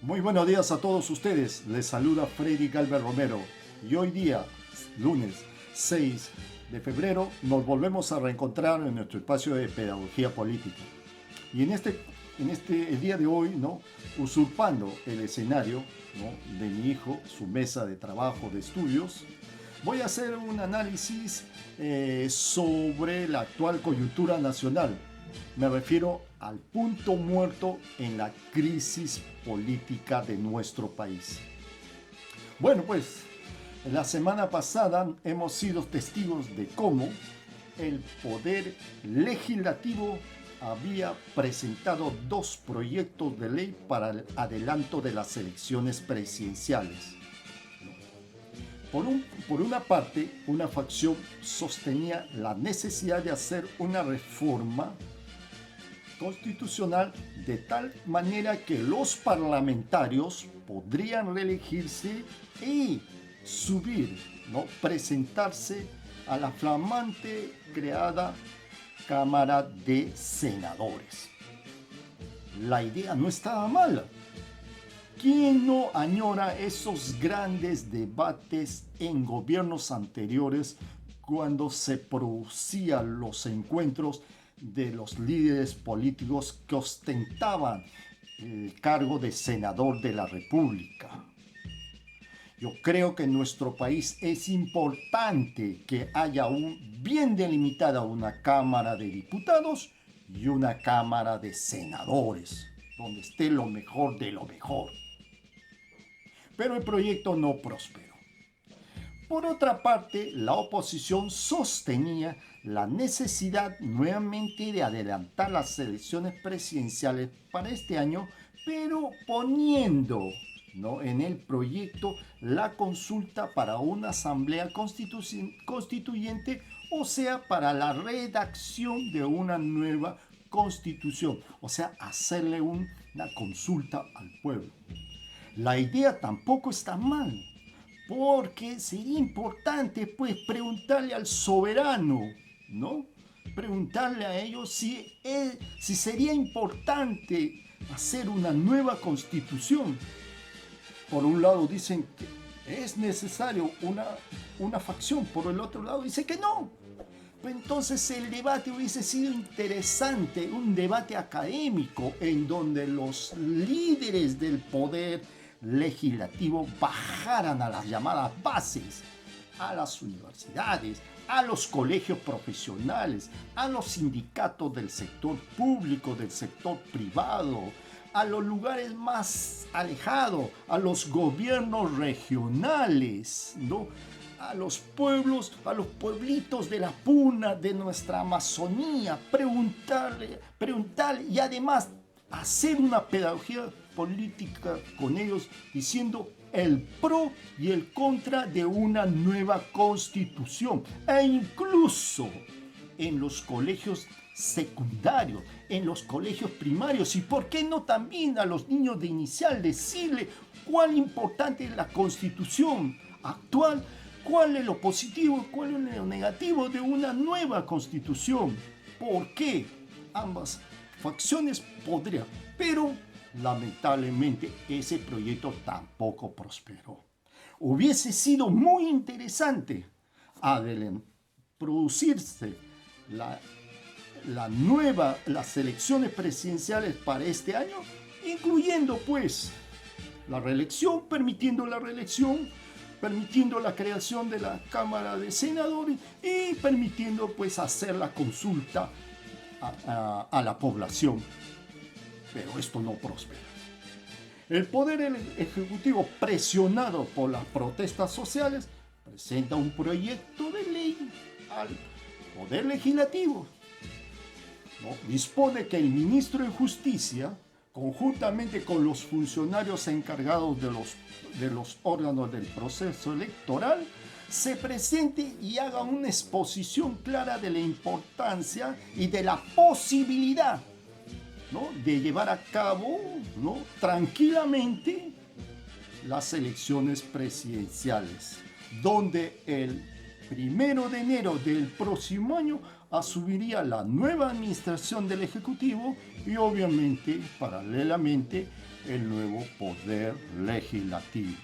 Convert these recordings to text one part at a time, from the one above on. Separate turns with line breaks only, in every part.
Muy buenos días a todos ustedes. Les saluda Freddy Galvez Romero. Y hoy día, lunes 6 de febrero, nos volvemos a reencontrar en nuestro espacio de pedagogía política. Y el día de hoy, ¿no? Usurpando el escenario, ¿no?, de mi hijo, su mesa de trabajo, de estudios, voy a hacer un análisis sobre la actual coyuntura nacional. Me refiero al punto muerto en la crisis política de nuestro país. Bueno, pues la semana pasada hemos sido testigos de cómo el Poder Legislativo había presentado dos proyectos de ley para el adelanto de las elecciones presidenciales. Por una parte, una facción sostenía la necesidad de hacer una reforma constitucional de tal manera que los parlamentarios podrían reelegirse y subir, ¿no?, presentarse a la flamante creada Cámara de Senadores. La idea no estaba mala. ¿Quién no añora esos grandes debates en gobiernos anteriores cuando se producían los encuentros de los líderes políticos que ostentaban el cargo de senador de la República? Yo creo que en nuestro país es importante que haya bien delimitada una Cámara de Diputados y una Cámara de Senadores, donde esté lo mejor de lo mejor. Pero el proyecto no prosperó. Por otra parte, la oposición sostenía la necesidad nuevamente de adelantar las elecciones presidenciales para este año, pero poniendo, ¿no?, en el proyecto la consulta para una asamblea constituyente, o sea, para la redacción de una nueva constitución, o sea, hacerle una consulta al pueblo. La idea tampoco está mal, porque sería importante, pues, preguntarle al soberano, ¿no? Preguntarle a ellos si sería importante hacer una nueva constitución. Por un lado dicen que es necesario una facción, por el otro lado dice que no. Entonces el debate hubiese sido interesante, un debate académico en donde los líderes del poder legislativo bajaran a las llamadas bases, a las universidades, a los colegios profesionales, a los sindicatos del sector público, del sector privado, a los lugares más alejados, a los gobiernos regionales, ¿no?, a los pueblos, a los pueblitos de la puna de nuestra Amazonía, preguntarle y además hacer una pedagogía política con ellos, diciendo el pro y el contra de una nueva constitución, e incluso en los colegios secundarios, en los colegios primarios, y por qué no también a los niños de inicial, decirle cuán importante es la constitución actual, cuál es lo positivo, cuál es lo negativo de una nueva constitución. ¿Por qué? Ambas facciones podrían, pero lamentablemente ese proyecto tampoco prosperó. Hubiese sido muy interesante producirse las elecciones presidenciales para este año, incluyendo pues la reelección, permitiendo la reelección, permitiendo la creación de la Cámara de Senadores y permitiendo pues hacer la consulta a la población. Pero esto no prospera. El Poder Ejecutivo, presionado por las protestas sociales, presenta un proyecto de ley al Poder Legislativo, ¿no? Dispone que el ministro de Justicia, conjuntamente con los funcionarios encargados de los órganos del proceso electoral, se presente y haga una exposición clara de la importancia y de la posibilidad, ¿no?, de llevar a cabo, ¿no?, tranquilamente las elecciones presidenciales, donde el 1 de enero del próximo año asumiría la nueva administración del Ejecutivo y obviamente, paralelamente, el nuevo poder legislativo.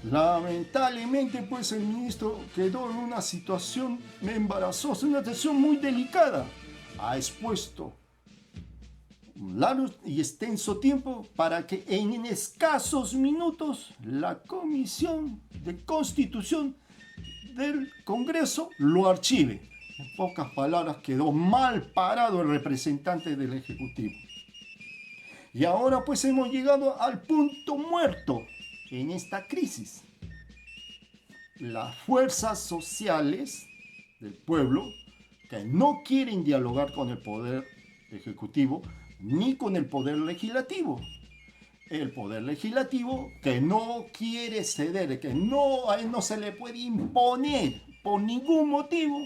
Lamentablemente, pues el ministro quedó en una situación embarazosa, una situación muy delicada. Ha expuesto un largo y extenso tiempo para que en escasos minutos la Comisión de Constitución del Congreso lo archive. En pocas palabras, quedó mal parado el representante del Ejecutivo. Y ahora pues hemos llegado al punto muerto en esta crisis. Las fuerzas sociales del pueblo que no quieren dialogar con el poder ejecutivo ni con el poder legislativo. El poder legislativo que no quiere ceder, que a él no se le puede imponer por ningún motivo,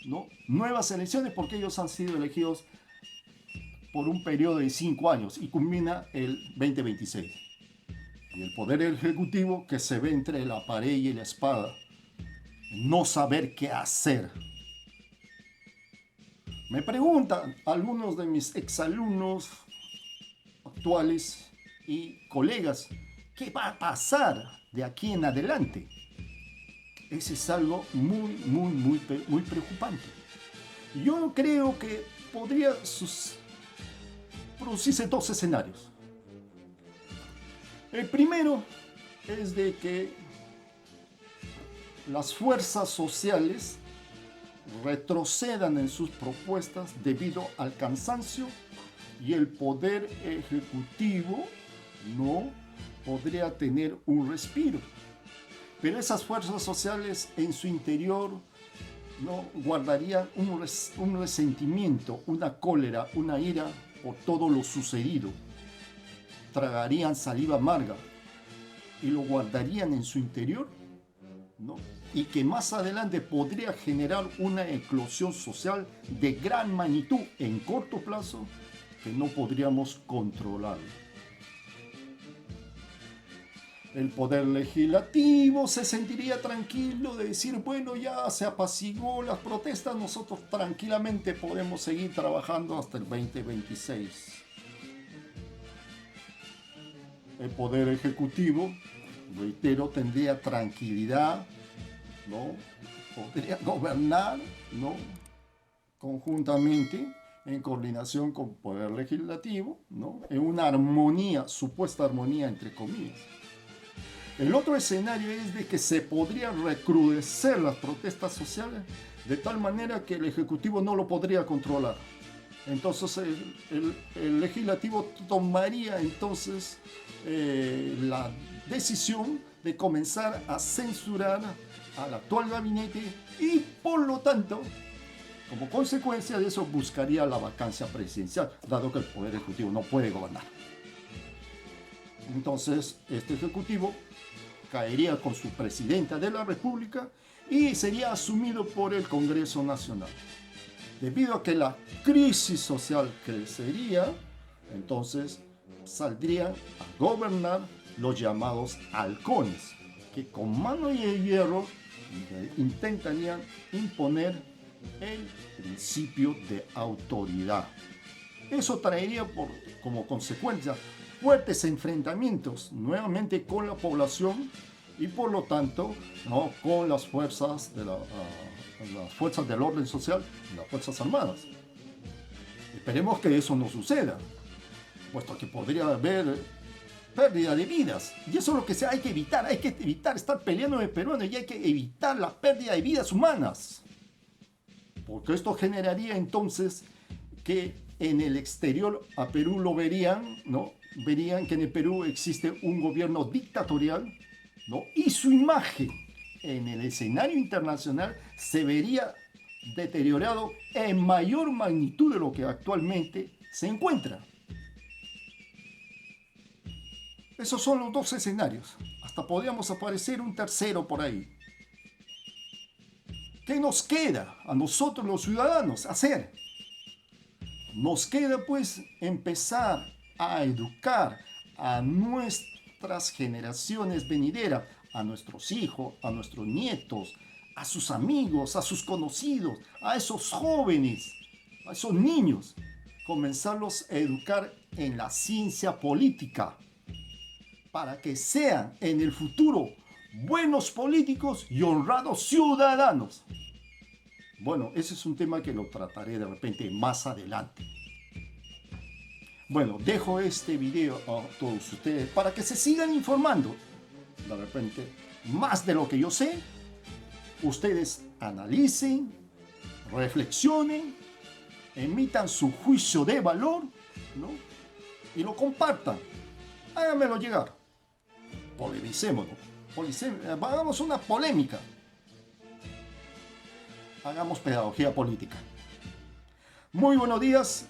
¿no?, nuevas elecciones, porque ellos han sido elegidos por un periodo de 5 años y culmina el 2026. Y el poder ejecutivo que se ve entre la pared y la espada, no saber qué hacer. Me preguntan algunos de mis exalumnos actuales y colegas, ¿qué va a pasar de aquí en adelante? Ese es algo muy preocupante. Yo creo que podría producirse 2 escenarios. El primero es de que las fuerzas sociales retrocedan en sus propuestas debido al cansancio y el poder ejecutivo no podría tener un respiro. Pero esas fuerzas sociales en su interior no guardarían un resentimiento, una cólera, una ira por todo lo sucedido. Tragarían saliva amarga y lo guardarían en su interior, ¿no? Y que más adelante podría generar una eclosión social de gran magnitud en corto plazo que no podríamos controlar. El poder legislativo se sentiría tranquilo de decir, bueno, ya se apaciguó las protestas, nosotros tranquilamente podemos seguir trabajando hasta el 2026. El poder ejecutivo, reitero, tendría tranquilidad, ¿no? Podría gobernar, ¿no?, conjuntamente, en coordinación con el poder legislativo, ¿no?, en una armonía, supuesta armonía entre comillas. El otro escenario es de que se podrían recrudecer las protestas sociales de tal manera que el Ejecutivo no lo podría controlar. Entonces el legislativo tomaría entonces la decisión de comenzar a censurar al actual gabinete y por lo tanto, como consecuencia de eso, buscaría la vacancia presidencial, dado que el Poder Ejecutivo no puede gobernar. Entonces, este Ejecutivo caería con su presidenta de la República y sería asumido por el Congreso Nacional. Debido a que la crisis social crecería, entonces saldrían a gobernar los llamados halcones, que con mano de hierro intentarían imponer el principio de autoridad. Eso traería como consecuencia fuertes enfrentamientos nuevamente con la población y por lo tanto, ¿no?, con las fuerzas del orden social y las fuerzas armadas. Esperemos que eso no suceda, puesto que podría haber pérdida de vidas, y eso es lo que hay que evitar estar peleando en el peruano, y hay que evitar la pérdida de vidas humanas, porque esto generaría entonces que en el exterior a Perú lo verían, ¿no?, verían que en el Perú existe un gobierno dictatorial, ¿no?, y su imagen en el escenario internacional se vería deteriorado en mayor magnitud de lo que actualmente se encuentra. Esos son los 2 escenarios. Hasta podríamos aparecer un tercero por ahí. ¿Qué nos queda a nosotros los ciudadanos hacer? Nos queda pues empezar a educar a nuestras generaciones venideras, a nuestros hijos, a nuestros nietos, a sus amigos, a sus conocidos, a esos jóvenes, a esos niños, comenzarlos a educar en la ciencia política para que sean en el futuro buenos políticos y honrados ciudadanos. Bueno, ese es un tema que lo trataré de repente más adelante. Bueno, dejo este video a todos ustedes para que se sigan informando. De repente, más de lo que yo sé, ustedes analicen, reflexionen, emitan su juicio de valor, ¿no? Y lo compartan. Háganmelo llegar. Polemicémonos. Hagamos una polémica. Hagamos pedagogía política. Muy buenos días.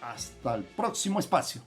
Hasta el próximo espacio.